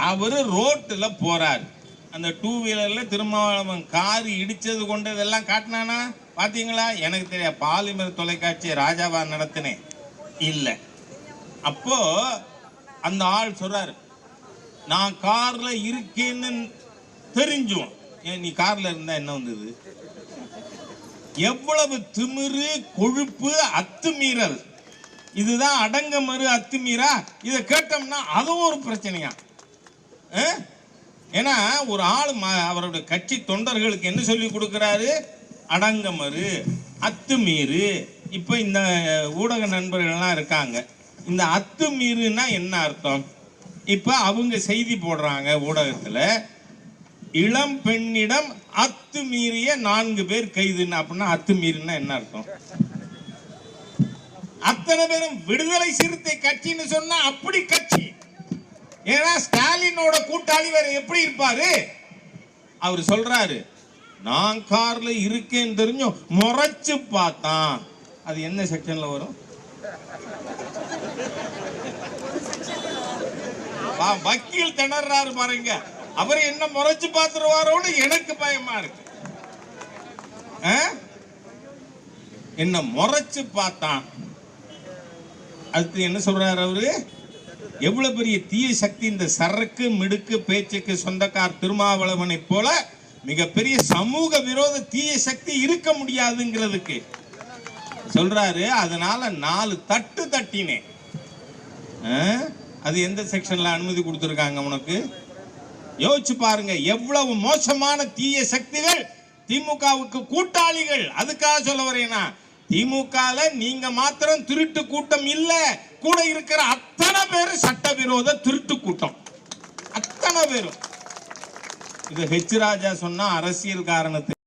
அவரு ரோட்டுல போறாரு. அந்த 2 வீலர்ல திருமாவளவன் கார் இடிச்சது கொண்டதெல்லாம் காட்டினானா பாத்தீங்களா? எனக்கு தெரியாது. பாலிமர் தொலைக்காட்சி ராஜாவா நடத்தினேன் இல்ல. அப்போ அந்த ஆள் சொல்றாரு, நான் கார்ல இருக்கேன்னு தெரிஞ்சும் ஏன் நீ கார்ல இருந்தா என்ன வந்தது? எவ்வளவு திமிரு, கொழுப்பு, அத்துமீறல்! இதுதான் அடங்கமறு அத்துமீறா? இதை கேட்டோம்னா அதுவும் ஒரு பிரச்சனையா? ஏன்னா ஒரு ஆள் அவருடைய கட்சி தொண்டர்களுக்கு என்ன சொல்லி கொடுக்கிறாரு? அடங்கமறு, அத்துமீறு. இப்ப இந்த ஊடக நண்பர்கள்லாம் இருக்காங்க, இந்த அத்துமீறுனா என்ன அர்த்தம்? இப்ப அவங்க செய்தி போடுறாங்க ஊடகத்துல, இளம் பெண்ணிடம் அத்துமீறிய 4 பேர் கைதுன்னு. அப்படின்னா அத்துமீறினா என்ன அர்த்தம்? அத்தனை பேரும் விடுதலை சிறுத்தை கட்சின்னு சொன்னா அப்படி கட்சி. ஏன்னா ஸ்டாலினோட கூட்டாளி வேற எப்படி இருப்பாரு? அவர் சொல்றாரு, நான் கார்ல இருக்கேன்னு தெரிஞ்சும் முறைச்சு பார்த்தான். அது என்ன செக்ஷன்ல வரும்? வக்கீல் திணறாரு பாருங்க. அவர் என்ன முறைச்சு பார்த்துருவாரோன்னு எனக்கு பயமா இருக்கு. என்ன முறைச்சு பார்த்தான். அதுக்கு என்ன சொல்றாரு அவரு? எவ்வளவு பெரிய தீய சக்தி இந்த சரக்கு மிடுக்கு பேச்சுக்கு சொந்தக்கார் திருமாவளவனை போல மிகப்பெரிய சமூக விரோத தீய சக்தி இருக்க முடியாதுங்கிறதுக்கு சொல்றாரு. அதனால 4 தட்டு தட்டினேன். அது எந்த செக்ஷன்ல அனுமதி கொடுத்திருக்காங்க உனக்கு? யோசிச்சு பாருங்க. எவ்வளவு மோசமான தீய சக்திகள் திமுகவுக்கு கூட்டாளிகள். அதுக்காக சொல்ல வரேனா, திமுகல நீங்க மாத்திரம் திருட்டு கூட்டம் இல்ல, கூட இருக்கிற அத்தனை பேரும் சட்டவிரோத திருட்டு கூட்டம், அத்தனை பேரும். இது ஹெச் ராஜா சொன்னா அரசியல் காரணத்துக்கு